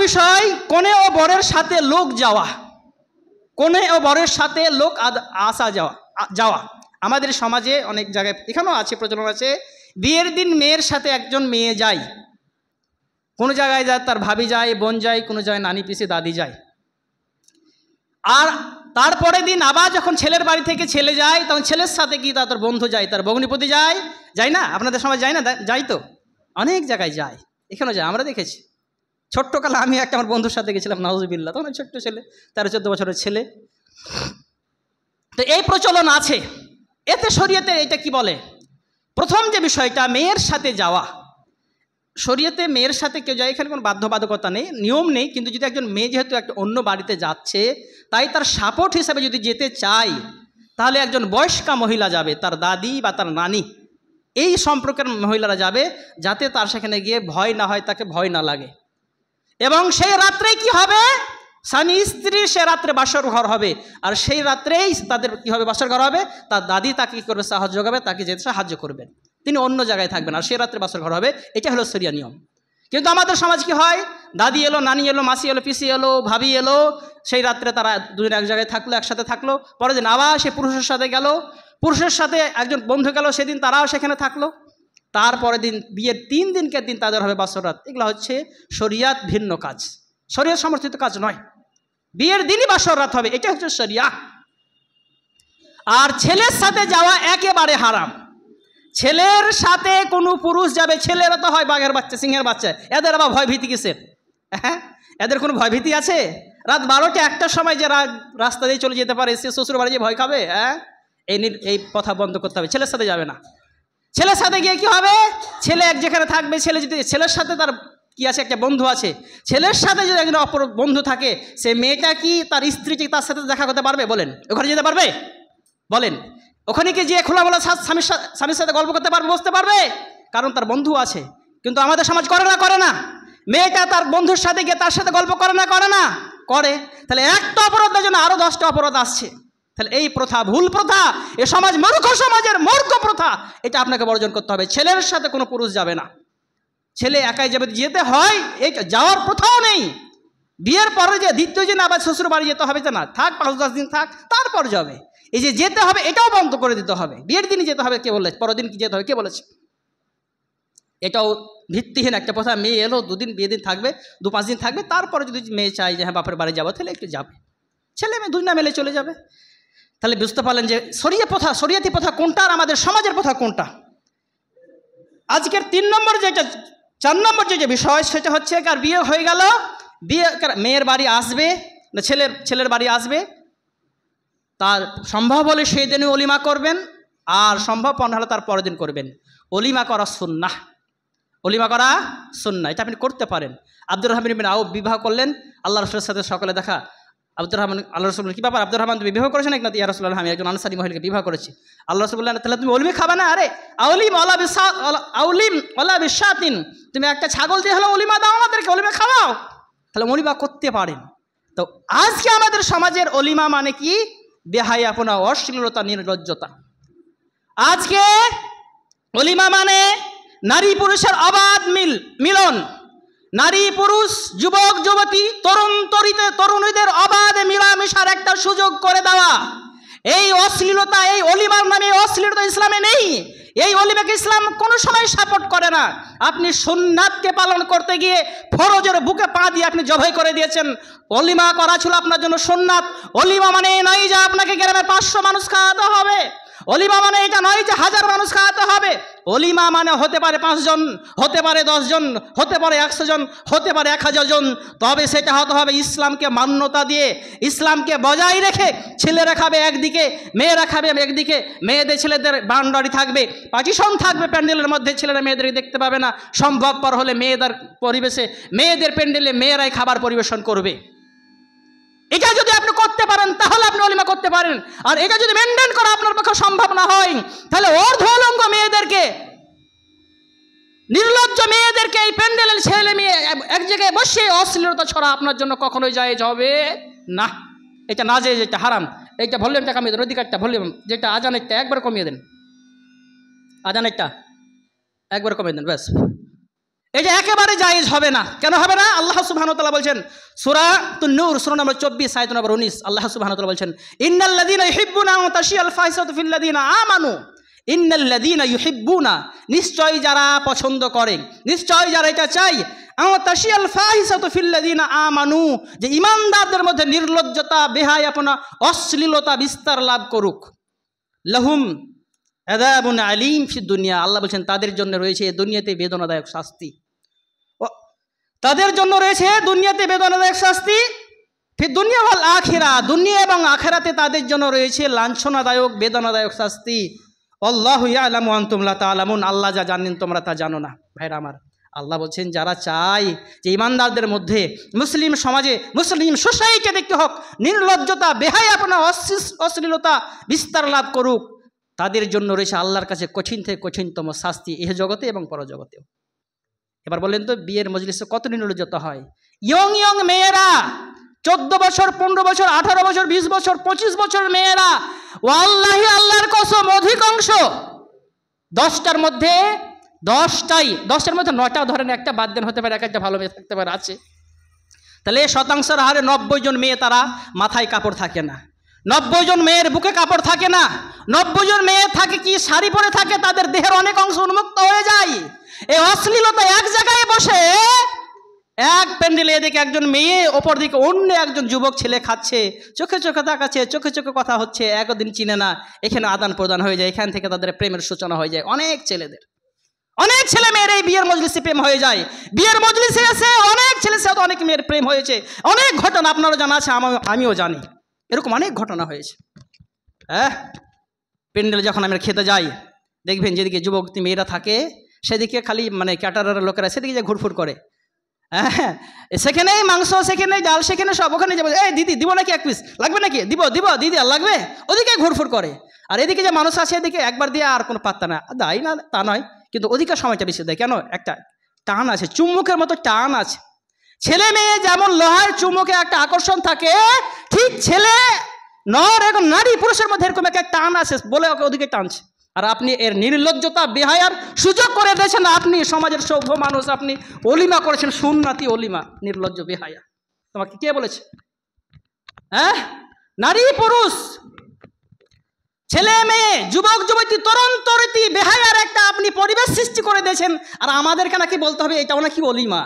বিষয় কনে ও বরের সাথে লোক যাওয়া, কনে ও বরের সাথে লোক আসা যাওয়া আমাদের সমাজে অনেক জায়গায় এখানেও আছে, প্রচলন আছে। বিয়ের দিন মেয়ের সাথে একজন মেয়ে যায়, কোনো জায়গায় যায় তার ভাবি যায়, বোন যায়, কোনো জায়গায় নানি পিসি দাদি যায়। আর তারপরে দিন আবার যখন ছেলের বাড়ি থেকে ছেলে যায়, তখন ছেলের সাথে কি তার বন্ধু যায়, তার ভগ্নিপতি যায় না? আপনাদের সমাজ যায় না? যাই তো, অনেক জায়গায় যায়, এখানেও যায়, আমরা দেখেছি। ছোট্টকালে আমি একটা আমার বন্ধুর সাথে গেছিলাম, নাউজুবিল্লাহ, তখন ছোট্ট ছেলে, 13-14 বছরের ছেলে। তো এই প্রচলন আছে। এতে শরীয়তে এটা কি বলে? প্রথম যে বিষয়টা মেয়ের সাথে যাওয়া, শরীয়তে মেয়ের সাথে কেউ যায়, এখানে কোনো বাধ্যবাধকতা নেই, নিয়ম নেই, কিন্তু যদি একজন মেয়ে যেহেতু একটা অন্য বাড়িতে যাচ্ছে, তাই তার সাপোর্ট হিসাবে যদি যেতে চায়, তাহলে একজন বয়স্কা মহিলা যাবে, তার দাদি বা তার নানি, এই সম্পর্কের মহিলারা যাবে, যাতে তার সেখানে গিয়ে ভয় না হয়, তাকে ভয় না লাগে। এবং সেই রাত্রেই কি হবে? স্বামী স্ত্রী সে রাত্রে বাসর ঘর হবে, আর সেই রাত্রেই তাদের কি হবে? বাসর ঘর হবে। তার দাদি তাকে কী করবে? সাহায্য করবে, তাকে যেতে সাহায্য করবেন, তিনি অন্য জায়গায় থাকবেন, আর সে রাত্রে বাসর ঘর হবে। এটা হলো শরিয়া নিয়ম। কিন্তু আমাদের সমাজ কি হয়? দাদি এলো, নানি এলো, মাসি এলো, পিসি এলো, ভাবি এলো, সেই রাত্রে তারা দুজন এক জায়গায় থাকলো, একসাথে থাকলো, পরের দিন আবার সে পুরুষের সাথে গেল, পুরুষের সাথে একজন বন্ধু গেল, সেদিন তারাও সেখানে থাকলো, তারপরের দিন বিয়ের 3 দিনকে দিন তাদের হবে বাসর রাত। এগুলো হচ্ছে শরিয়াত ভিন্ন কাজ, শরিয়াত সমর্থিত কাজ নয়। বিয়ের দিনই বাসর রাত হবে, এটা হচ্ছে শরিয়া। আর ছেলের সাথে যাওয়া একেবারে হারাম। ছেলের সাথে কোনো পুরুষ যাবে, ছেলেরা তো হয় বাঘের বাচ্চা, সিংহের বাচ্চা, এদের আবার ভয় ভীতি কিসের? হ্যাঁ, এদের কোনো ভয় ভীতি আছে? রাত 12টা 1টার সময় যে রাস্তা দিয়ে চলে যেতে পারে, সে শ্বশুর বাড়ি যে ভয় খাবে? হ্যাঁ, এই কথা বন্ধ করতে হবে। ছেলের সাথে যাবে না। ছেলের সাথে গিয়ে কি হবে? ছেলে এক যেখানে থাকবে, ছেলে যদি ছেলের সাথে তার কি আছে, একটা বন্ধু আছে, ছেলের সাথে যদি একজন অপর বন্ধু থাকে, সে মেয়েটা কি তার স্ত্রীকে তার সাথে দেখা করতে পারবে? বলেন, ওখানে যেতে পারবে? বলেন, ওখানে কি যে খোলামেলা স্বামীর সাথে গল্প করতে পারবে, বসতে পারবে? কারণ তার বন্ধু আছে। কিন্তু আমাদের সমাজ করে না। মেয়েটা তার বন্ধুর সাথে গিয়ে তার সাথে গল্প করে না? করে। তাহলে একটা অপরাধের জন্য আরও 10টা অপরাধ আসছে। তাহলে এই প্রথা ভুল প্রথা, এ সমাজ মূর্খ সমাজের মূর্খ প্রথা, এটা আপনাকে বর্জন করতে হবে। ছেলের সাথে কোনো পুরুষ যাবে না, ছেলে একাই যাবে। যেতে হয়, এই যাওয়ার প্রথাও নেই। বিয়ের পরে যে দ্বিতীয় দিন আবার শ্বশুর বাড়ি যেতে হবে যে না, থাক 5-10 দিন থাক, তারপর যাবে। এই যে যেতে হবে, এটাও বন্ধ করে দিতে হবে। বিয়ের দিনই যেতে হবে কে বলেছে? পরের দিন কি যেতে হবে কে বলেছে? এটাও ভিত্তিহীন একটা কথা। মেয়ে এলো 2 দিন, বিয়ে দিন থাকবে, 2-5 দিন থাকবে, তারপরে যদি মেয়ে চায় যে হ্যাঁ বাপের বাড়ি যাবো, তাহলে একটু যাবে, ছেলে মেয়ে 2 না মিলে চলে যাবে। তাহলে বুঝতে পারলেন যে শরিয়াতি প্রথা কোনটা আর আমাদের সমাজের প্রথা কোনটা। আজকের 3 নম্বর যেটা, 4 নম্বর যে বিষয়, সেটা হচ্ছে কার বিয়ে হয়ে গেল, বিয়ে মেয়ের বাড়ি আসবে না ছেলের বাড়ি আসবে, তার সম্ভব হলে সেই দিনে অলিমা করবেন, আর সম্ভব না হলে তার পরের দিন করবেন। অলিমা করা সুন্নাহ, অলিমা করা সুন্নাহ, এটা আপনি করতে পারেন। আব্দুর রহমান বিন আউফ বিবাহ করলেন, আল্লাহ রাসূলের সাথে সকালে দেখা। আব্দুর রহমান, আল্লাহ রাসূল কি ব্যাপার আব্দুর রহমান, তুমি বিবাহ করেছেন? না, ইয়া রাসূলুল্লাহ, আমি একজন আনসারী মহিলাকে বিবাহ করেছি। আল্লাহ রাসূল বললেন, তাহলে তুমি অলিমা খাবে না? আরে আউলিম ওয়ালা বিশাতিন, তুমি একটা ছাগল দিয়ে হলো অলিমা দাও আমাদেরকে, অলিমা খাওয়াও, তাহলে অলিমা করতে পারেন। তো আজকে আমাদের সমাজের অলিমা মানে কি? বেহায়াপনা, অশ্লীলতা, নির্লজ্জতা। আজকে অলিমা মানে নারী পুরুষের অবাধ মিলন, নারী পুরুষ, যুবক যুবতী, তরুণীদের অবাধে মিলামেশার একটা সুযোগ করে দেওয়া। এই অশ্লীলতা, এই অলিমার নামে অশ্লীলতা ইসলামে নেই। এই অলিমাকে ইসলাম কোনো সময় সাপোর্ট করে না। আপনি সুন্নাতকে পালন করতে গিয়ে ফরজের বুকে পা দিয়ে আপনি জবাই করে দিয়েছেন। অলিমা করা ছিল আপনার জন্য সুন্নাত। অলিমা মানে এই নয় যে আপনাকে গ্রামে 500 মানুষ খাওয়াতে হবে। অলিমা মানে এটা নয় যে 1000 মানুষ খাওয়াতে হবে। অলিমা মানে হতে পারে 5 জন, হতে পারে 10 জন, হতে পারে 100 জন, হতে পারে 1000 জন। তবে সেটা হতে হবে ইসলামকে মান্যতা দিয়ে, ইসলামকে বজায় রেখে। ছেলেরা খাবে একদিকে, মেয়েরা খাবে একদিকে, মেয়েদের ছেলেদের বাউন্ডারি থাকবে, পার্টিশন থাকবে প্যান্ডেলের মধ্যে, ছেলেরা মেয়েদেরকে দেখতে পাবে না। সম্ভবপর হলে মেয়েদের পরিবেশে, মেয়েদের প্যান্ডেলে মেয়েরাই খাবার পরিবেশন করবে। এটা যদি আপনি করতে পারেন তাহলে আপনি অলিমা করতে পারেন। আর এটা যদি মেনটেন করা আপনার পক্ষে সম্ভব না হয়, তাহলে অর্ধলঙ্গ মেয়েদেরকে, নির্লজ্জ মেয়েদেরকে এই প্যান্ডেলের ছেলে মেয়ে এক জায়গায় বসে অশ্লীলতা ছড়া আপনার জন্য কখনোই জায়েজ হবে না। এটা না জায়েজ, এটা হারাম। এইটা ভলিউমটা কমিয়ে দেন, অধিকারটা ভলিউম, যেটা আজানেরটা একবার কমিয়ে দেন, আজানেরটা একবার কমিয়ে দেন, ব্যাস। এটা একেবারে জায়েজ হবে না। কেন হবে না? আল্লাহ সুবহানাহু ওয়া তাআলা বলছেন সূরা নূর সূরা নম্বর 24 আয়াত নম্বর 19, আল্লাহ সুবহানাহু ওয়া তাআলা বলছেন ইন্নাল্লাযীনা ইউহিব্বুনা আন তাশিয়াল ফাহিশাতু ফিল্লাযীনা আমানু, ইন্নাল্লাযীনা ইউহিব্বুনা, নিশ্চয় যারা পছন্দ করে, নিশ্চয় যারা এটা চাই, আন তাশিয়াল ফাহিশাতু ফিল্লাযীনা আমানু, যে ঈমানদারদের মধ্যে নির্লজ্জতা, বেহায়াপনা, অশ্লীলতা বিস্তার লাভ করুক, লাহুম আযাবুন আলীম ফিদ দুনিয়া, আল্লাহ বলছেন তাদের জন্য রয়েছে দুনিয়াতে বেদনাদায়ক শাস্তি, তাদের জন্য রয়েছে দুনিয়াতে বেদনাদায়ক শাস্তি, ফিদ দুনিয়া ওয়াল আখিরা, দুনিয়া এবং আখিরাতে তাদের জন্য রয়েছে লাঞ্ছনাদায়ক বেদনাদায়ক শাস্তি। আল্লাহু ইয়ালামু আনতুম লা তা'লামুন, আল্লাহ যা জানেন তোমরা তা জানো না। ভাইরা আমার, আল্লাহ বলছেন যারা চায় যে ইমানদারদের মধ্যে, মুসলিম সমাজে, মুসলিম সোসাইটি দেখতে হোক নির্লজ্জতা, বেহায়াপনা, অশ্লীলতা বিস্তার লাভ করুক, তাদের জন্য রয়েছে আল্লাহর কাছে কঠিন থেকে কঠিনতম শাস্তি, ইহ জগতে এবং পরজগতেও। এবার বলেন তো, বিয়ের মজলিসে কত নির্লজ্জতা হয়। ইয়ং ইয়ং মেয়েরা, 14 বছর, 15 বছর, 18 বছর, 20 বছর, 25 বছর মেয়েরা, ওয়াল্লাহি আল্লাহর কসম অধিকাংশ 10টার মধ্যে 9টা ধরেন, একটা বাদ দেন, হতে পারে এক একটা ভালো মেয়ে থাকতে পারে, আছে, তাহলে শতাংশের হারে 90 জন মেয়ে তারা মাথায় কাপড় থাকে না, 90 জন মেয়ের বুকে কাপড় থাকে না, 90 জন মেয়ে থাকে কি শাড়ি পরে থাকে, তাদের দেহের অনেক অংশ উন্মুক্ত হয়ে যায়। এই অশ্লীলতা এক জায়গায় বসে, এক প্যান্ডেলে এদিকে একজন মেয়ে, ওপর দিকে অন্য একজন যুবক ছেলে খাচ্ছে, চোখে চোখে তাকাচ্ছে, চোখে চোখে কথা হচ্ছে, একদিন চিনে না, এখানে আদান প্রদান হয়ে যায়, এখান থেকে তাদের প্রেমের সূচনা হয়ে যায়। অনেক ছেলেদের, অনেক ছেলে মেয়ের এই বিয়ের মজলিসে প্রেম হয়ে যায়, বিয়ের মজলিসে এসে অনেক ছেলের সাথে অনেক মেয়ের প্রেম হয়েছে। অনেক ঘটনা আপনারও জানা আছে, আমিও জানি, এরকম অনেক ঘটনা হয়েছে। হ্যাঁ, প্যান্ডেলে যখন আমরা খেতে যাই, দেখবেন যেদিকে যুবতী মেয়েরা থাকে সেদিকে খালি মানে ক্যাটারার লোকেরা সেদিকে যে ঘুরফুর করে, হ্যাঁ, সেখানেই মাংস, সেখানেই ডাল, সেখানে সব, ওখানে যাবো, এই দিদি দিব নাকি, 1 পিস লাগবে নাকি, দিব দিব দিদি, আর লাগবে, ওদিকে ঘুরফুর করে। আর এদিকে যে মানুষ আছে এদিকে একবার দিয়ে আর কোনো পাত্তা না দেয় না, তা নয়, কিন্তু ওদিকে সময়টা বেশি দেয়। কেন? একটা টান আছে, চুম্বকের মতো টান আছে। ছেলে মেয়ে যেমন লোহার চুম্বকে একটা আকর্ষণ থাকে, ঠিক ছেলে নর এবং নারী পুরুষের মধ্যে এরকম একটা টান আছে বলে ওকে ওদিকে টানছে। আর আপনি এর নির্লজ্জতা, বেহায়ার সুযোগ করে দিয়েছেন, আপনি সমাজের সভ্য মানুষ, আপনি অলিমা করেছেন, সুন্নাতি অলিমা, নির্লজ্জ বেহায়া। তোমাকে কে বলেছে? হ্যাঁ, নারী পুরুষ, ছেলে মেয়ে, যুবক যুবতী, তরুণ তরুণী, বেহায়ার একটা আপনি পরিবেশ সৃষ্টি করে দিয়েছেন। আর আমাদেরকে নাকি বলতে হবে এটাও নাকি অলিমা,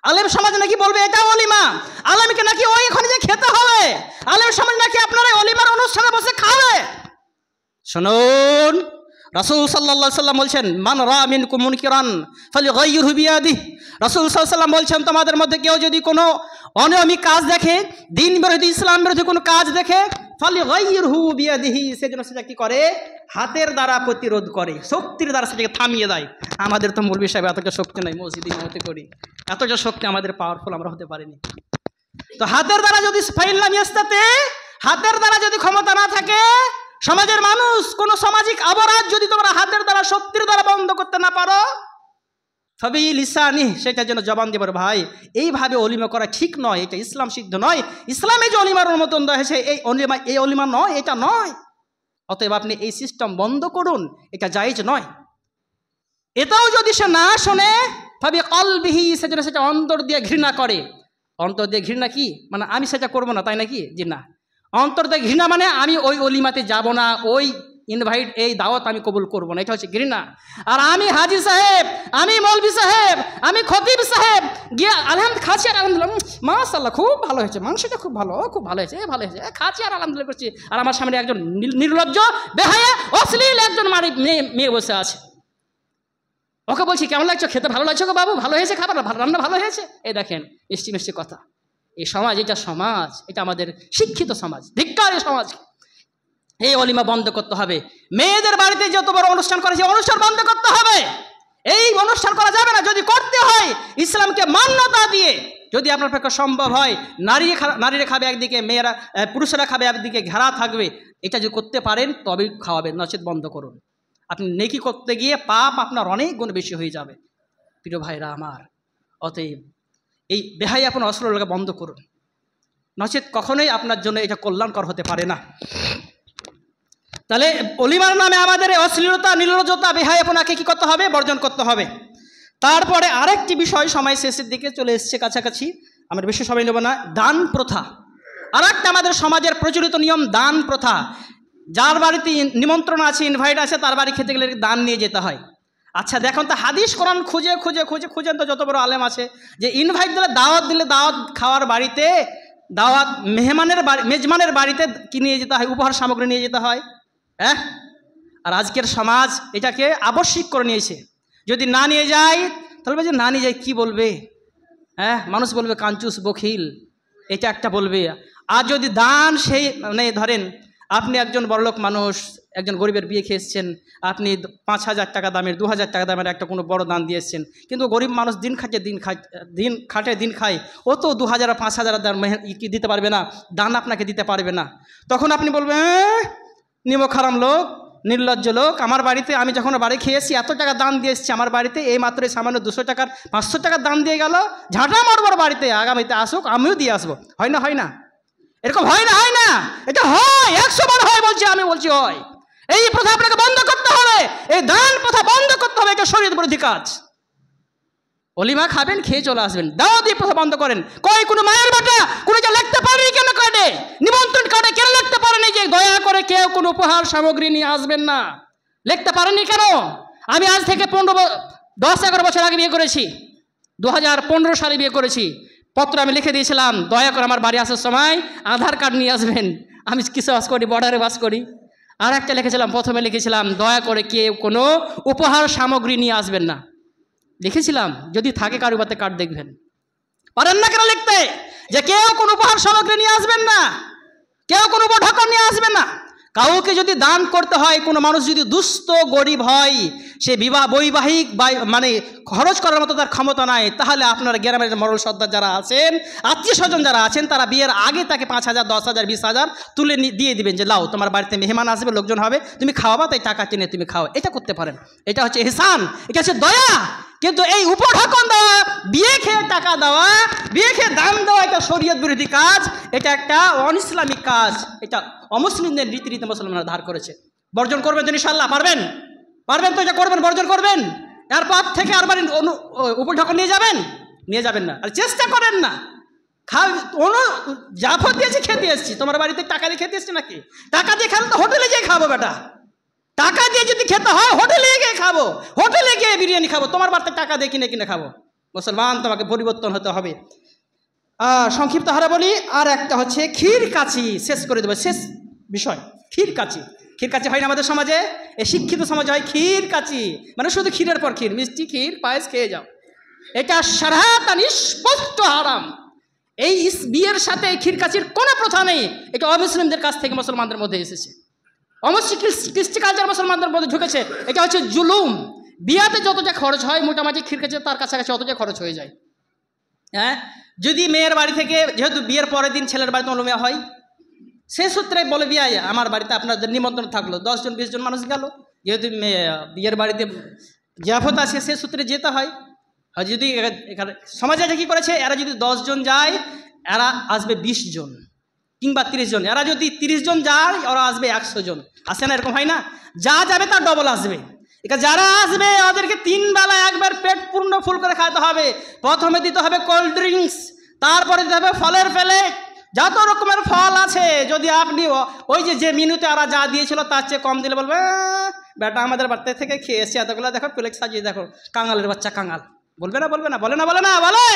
আলেম সমাজ নাকি বলবে এটাও অলিমা, আলেমকে নাকি ওইখানে যে খেতে হবে, আলেম সমাজ নাকি আপনারা অলিমার অনুষ্ঠানে বসে খাবে। শুনুন, রাসূল সাল্লাল্লাহু আলাইহি সাল্লাম বলছেন, মান রা মিনকুম মুনকিরান ফালিগাইয়িরহু বিয়াদিহি। রাসূল সাল্লাল্লাহু আলাইহি সাল্লাম বলছেন, তোমাদের মধ্যে কেউ যদি কোনো অনিয়মিক কাজ দেখে, দিন বিরোধী, ইসলাম বিরোধী কোনো কাজ দেখে, ফালিগাইয়িরহু বিয়াদিহি, সেজন্য সেটা কি করে? হাতের দ্বারা প্রতিরোধ করে, শক্তির দ্বারা সেটাকে থামিয়ে দেয়। আমাদের তো মৌলভী সাহেব এতটা শক্তি নাই, মসজিদে ইমামতি করি, এতটা শক্তি আমাদের পাওয়ারফুল আমরা হতে পারিনি। তো হাতের দ্বারা যদি ফাইল্লাম ইয়াস্তাতে, হাতের দ্বারা যদি ক্ষমতা না থাকে, সমাজের মানুষ, কোন সামাজিক অপরাধ যদি তোমরা হাতের দ্বারা, শক্তির দ্বারা বন্ধ করতে না পারো, ফাবি লিসানি, সেটার জন্য জবান দিয়ে বলো, ভাই এইভাবে অলিমা করা ঠিক নয়, এটা ইসলাম সিদ্ধ নয়, ইসলামে যে অলিমার অনুমোদন দেওয়া হয়েছে এই অলিমা নয়, এটা নয়। অতএব আপনি এই সিস্টেম বন্ধ করুন, এটা জায়েজ নয়। এটাও যদি সে না শোনে, ফাবি কলবিহি, সেজন্য সেটা অন্তর দিয়ে ঘৃণা করে। অন্তর দিয়ে ঘৃণা কি মানে? আমি সেটা করবো না, তাই নাকি? জি না, অন্তর দিয়ে ঘৃণা মানে আমি ওই অলিমাতে যাব না, ওই ইনভাইট, এই দাওয়াত আমি কবুল করব না, এটা হচ্ছে ঘৃণা। আর আমি হাজি সাহেব, আমি মৌলভী সাহেব, আমি খতিব সাহেব গিয়ে আলহামদুলিল্লাহ খাচ্ছি, আর আলহামদুলিল্লাহ মাশাআল্লাহ খুব ভালো হয়েছে, মাংসটা খুব ভালো, খুব ভালো হয়েছে, ভালো হয়েছে, খাচ্ছি আর আলহামদুলিল্লাহ করছি, আর আমার সামনে একজন নির্লজ্জ, বেহায়া, অশ্লীল একজন মেয়ে বসে আছে, ওকে বলছি কেমন লাগছে, খেতে ভালো লাগছে গো বাবু, ভালো হয়েছে খাবার, রান্না ভালো হয়েছে, এই দেখেন মিষ্টি মিষ্টি কথা। এই সমাজ, এটা সমাজ, এটা আমাদের শিক্ষিত সমাজ, ধিক্কার এই সমাজ। এই অলিমা বন্ধ করতে হবে। মেয়েদের বাড়িতে যত বড় অনুষ্ঠান করে, সেই অনুষ্ঠান বন্ধ করতে হবে। এই অনুষ্ঠান করা যাবে না। যদি করতে হয় ইসলামকে মান্যতা দিয়ে, যদি আপনার পক্ষে সম্ভব হয়, নারীরা খাবে একদিকে, মেয়েরা পুরুষেরা খাবে একদিকে, ঘেরা থাকবে, এটা যদি করতে পারেন তবেই খাওয়াবেন, নচেত বন্ধ করুন। আপনি নেকি করতে গিয়ে পাপ আপনার অনেক গুণ বেশি হয়ে যাবে। প্রিয় ভাইরা আমার, অতএব এই বেহায়াপনা, অশ্লীলতা বন্ধ করুন, নচেত কখনোই আপনার জন্য এটা কল্যাণকর হতে পারে না। তাহলে অলিমার নামে আমাদের অশ্লীলতা, নির্লজ্জতা, বেহায়াপনাকে কি করতে হবে? বর্জন করতে হবে। তারপরে আরেকটি বিষয়, সময় শেষের দিকে চলে এসছে কাছাকাছি, আমরা বেশি সময় নেব না। দান প্রথা, আর একটা আমাদের সমাজের প্রচলিত নিয়ম, দান প্রথা। যার বাড়িতে নিমন্ত্রণ আছে, ইনভাইট আছে, তার বাড়ি খেতে গেলে দান নিয়ে যেতে হয়। আচ্ছা দেখুন তো, হাদিস কোরআন খুঁজেন তো, যত বড় আলেম আছে, যে ইনভাইট দিলে, দাওয়াত খাওয়ার বাড়িতে, দাওয়াত মেজমানের বাড়িতে কি নিয়ে যেতে হয়? উপহার সামগ্রী নিয়ে যেতে হয়। হ্যাঁ, আর আজকের সমাজ এটাকে আবশ্যিক করে নিয়েছে। যদি না নিয়ে যায় তাহলে বলছে না নিয়ে যায় কী বলবে? হ্যাঁ, মানুষ বলবে কাঞ্চুস, বখিল, এটা একটা বলবে। আর যদি দান, সেই মানে ধরেন আপনি একজন বড়লোক মানুষ, একজন গরিবের বিয়ে খেয়ে এসছেন, আপনি 5,000 টাকা দামের, 2,000 টাকা দামের একটা কোনো বড় দান দিয়ে এসছেন, কিন্তু গরিব মানুষ দিন খায়, ও তো 2,000 আর 5,000 দান কি দিতে পারবে না, দান আপনাকে দিতে পারবে না। তখন আপনি বলবেন নিমক হারাম লোক, নির্লজ্জ লোক, আমার বাড়িতে আমি যখন বাড়ি খেয়েছি এত টাকা দান দিয়ে এসেছি, আমার বাড়িতে এই মাত্র সামান্য 200 টাকার 500 টাকার দান দিয়ে গেল, ঝাঁটা মারবার বাড়িতে, আগামীতে আসুক আমিও দিয়ে আসবো। হয় না? এরকম হয় না? এটা হয়, 100 বার হয়, আমি বলছি হয়। এই প্রথা আপনাকে বন্ধ করতে হবে, এই দান প্রথা বন্ধ করতে হবে, এটা শরীয়ত বিরোধী কাজ। অলিমা খাবেন, খেয়ে চলে আসবেন, দাওয়াতি প্রথা বন্ধ করেন। কোনো মায়ের বেটা কোনো যা লিখতে পারেনি কেন কার্ডে, নিমন্ত্রণ কার্ডে কেন লিখতে পারেনি যে দয়া করে কেউ কোনো উপহার সামগ্রী নিয়ে আসবেন না? লিখতে পারেনি কেন? আমি আজ থেকে 10-11 বছর আগে বিয়ে করেছি, 2015 সালে বিয়ে করেছি। পত্র আমি লিখে দিয়েছিলাম, দয়া করে আমার বাড়ি আসার সময় আধার কার্ড নিয়ে আসবেন। আমি কিসে বাস করি? বর্ডারে বাস করি। আর একটা লিখেছিলাম, প্রথমে লিখেছিলাম দয়া করে কেউ কোনো উপহার সামগ্রী নিয়ে আসবেন না, লিখেছিলাম। যদি থাকে কারো বাড়িতে কার্ড দেখবেন। পারেন না কেন লিখতে যে কেউ কোনো উপহার সামগ্রী নিয়ে আসবেন না, কেউ কোনো উপঢৌকন নিয়ে আসবেন না? কাউকে যদি দান করতে হয়, কোনো মানুষ যদি দুস্থ গরিব হয়, সে বৈবাহিক মানে খরচ করার মতো তার ক্ষমতা নাই, তাহলে আপনার গ্রামের মরল সর্দার যারা আছেন, আত্মীয় স্বজন যারা আছেন, তারা বিয়ের আগে তাকে 5,000, 10,000, 20,000 তুলে দিয়ে দিবেন, যে লাও তোমার বাড়িতে মেহমান আসবে, লোকজন হবে, তুমি খাওয়াবা, তাই টাকা টেনে তুমি খাও। এটা করতে পারেন, এটা হচ্ছে ইহসান, এটা হচ্ছে দয়া। কিন্তু এই উপঢৌকন দেওয়া, বিয়ে খেয়ে টাকা দেওয়া, বিয়ে খেয়ে দান দেওয়া, এটা শরীয়ত বিরোধী কাজ, এটা একটা অনইসলামিক কাজ, এটা অমুসলিমদের রীতিনীতি মুসলমানরা ধার করেছে। বর্জন করবেন তো ইনশাআল্লাহ? পারবেন তো এটা করবেন, বর্জন করবেন। এরপর থেকে আর বাড়ি উপঢৌকন নিয়ে যাবেন না, আর চেষ্টা করেন না। জাফর দিয়েছি, খেতে এসছি, তোমার বাড়িতে টাকা দিয়ে খেতে এসছি নাকি? টাকা দিয়ে খাবো তো হোটেলে যেয়ে খাবো বেটা। টাকা দিয়ে যদি খেতে হয় হোটেলে গিয়ে খাবো, হোটেলে গিয়ে বিরিয়ানি খাবো, তোমার বাড়িতে টাকা দিয়ে কিনে খাবো। মুসলমান, তোমাকে পরিবর্তন হতে হবে। সংক্ষিপ্ত হারে বলি, আর একটা হচ্ছে ক্ষীর কাচি, শেষ করে দেবো, শেষ বিষয় ক্ষীর কাচি। হয় না আমাদের সমাজে, এই শিক্ষিত সমাজে হয় ক্ষীর কাচি, মানে শুধু ক্ষীরের পর ক্ষীর, মিষ্টি, ক্ষীর, পায়েস খেয়ে যাও। এটা সারাহাতান স্পষ্ট হারাম। এই বিয়ের সাথে এই ক্ষীর কাচির কোনো প্রথা নেই, এটা অমুসলিমদের কাছ থেকে মুসলমানদের মধ্যে এসেছে। কৃষ্টি কালচার মুসলমানদের মধ্যে ঢুকেছে, এটা হচ্ছে জুলুম। বিয়াতে যত যা খরচ হয়, মোটামুটি ক্ষীর কাচি তার কাছাকাছি অত যা খরচ হয়ে যায়। হ্যাঁ, যদি মেয়ের বাড়ি থেকে, যেহেতু বিয়ের পরের দিন ছেলের বাড়িতে অনুমেয়া হয়, সে সূত্রে বলে বিয়ে আমার বাড়িতে আপনাদের নিমন্ত্রণ থাকলো, 10জন 20জন মানুষ গেল, যেহেতু বিয়ের বাড়িতে জিয়াফত আছে, সে সূত্রে যেতে হয়। আর যদি সমাজে কী করেছে, এরা যদি 10 জন যায়, এরা আসবে 20 জন কিংবা 30 জন। এরা যদি 30 জন যায়, ওরা আসবে 100 জন। আসে না? এরকম হয় না? যা যাবে তার ডবল আসবে। যারা আসবে ওদেরকে 3 বেলা একবার পেট পূর্ণ ফুল করে খাইতে হবে। প্রথমে দিতে হবে কোল্ড ড্রিঙ্কস, তারপরে দিতে হবে ফলের প্লেট, যত রকমের ফল আছে। যদি আপনি ওই যে মিনুতে ওরা যা দিয়েছিল তার চেয়ে কম দিলে বলবে বেটা আমাদের বাড়িতে থেকে খেয়ে এসছে, এতগুলো দেখো প্লেট সাজিয়ে, দেখো কাঙালের বাচ্চা কাঙাল। বলবে না? বলে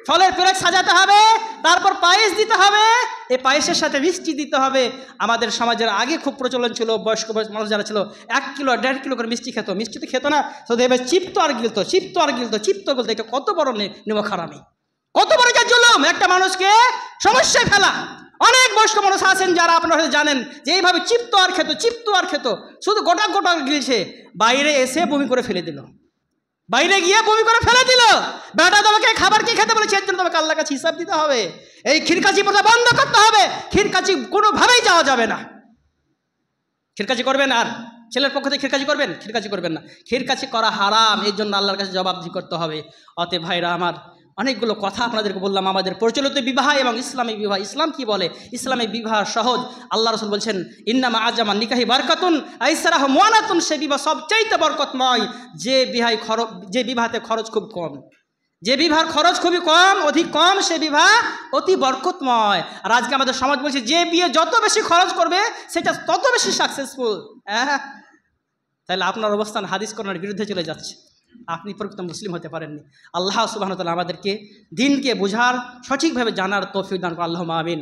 ফলের প্লেট সাজাতে হবে, তারপর পায়েস দিতে হবে, এই পায়েসের সাথে মিষ্টি দিতে হবে। আমাদের সমাজের আগে খুব প্রচলন ছিল, বয়স্ক মানুষ যারা ছিল 1 কিলো 1.5 কিলো করে মিষ্টি খেত। মিষ্টি তো খেত না, শুধু এবার চিপ্ত আর গিলতো। এটা কত বড় নিমক হারামি, কত বড় জুলুম, একটা মানুষকে সমস্যায় ফেলা। অনেক বয়স্ক মানুষ আছেন যারা আপনারা জানেন যে এইভাবে চিপ্ত আর খেত, শুধু গোটা গিলছে, বাইরে এসে বমি করে ফেলে দিল, বেটা তোমাকে খাবার কি খেতে বলেছে, এর জন্য তোমাকে আল্লাহর কাছে হিসাব দিতে হবে। এই ক্ষীরকাচি প্রথা বন্ধ করতে হবে। ক্ষীরকাচি কোনোভাবেই যাওয়া যাবে না। ক্ষীরকাচি করবেন, আর ছেলের পক্ষ থেকে ক্ষীরকাচি করবেন না। ক্ষীরকাচি করা হারাম, এই জন্য আল্লাহর কাছে জবাবদিহি করতে হবে। অতএব ভাইরা আমার, অনেকগুলো কথা আপনাদেরকে বললাম আমাদের প্রচলিত বিবাহ এবং ইসলামিক বিবাহ। ইসলাম কি বলে? ইসলামিক বিবাহ সহজ। আল্লাহ রসুল বলছেন ইন্নামা আজামান নিকাহি বারকাতুন আইসারাহ মুআনাতুন, সে বিবাহ সবচাইতে বরকতময় যে বিবাহতে খরচ খুব কম। যে বিবাহের খরচ খুবই কম, অধিক কম, সে বিবাহ অতি বরকতময়। আর আজকে আমাদের সমাজ বলছে যে বিয়ে যত বেশি খরচ করবে সেটা তত বেশি সাকসেসফুল। হ্যাঁ, তাহলে আপনার অবস্থান হাদিস কোরআনের বিরুদ্ধে চলে যাচ্ছে, আপনি প্রকৃত মুসলিম হতে পারেননি। আল্লাহ সুবহানাহু ওয়া তাআলা আমাদেরকে দিনকে বুঝার, সঠিকভাবে জানার তৌফিক দান করুন। আল্লাহুম্মা আমিন।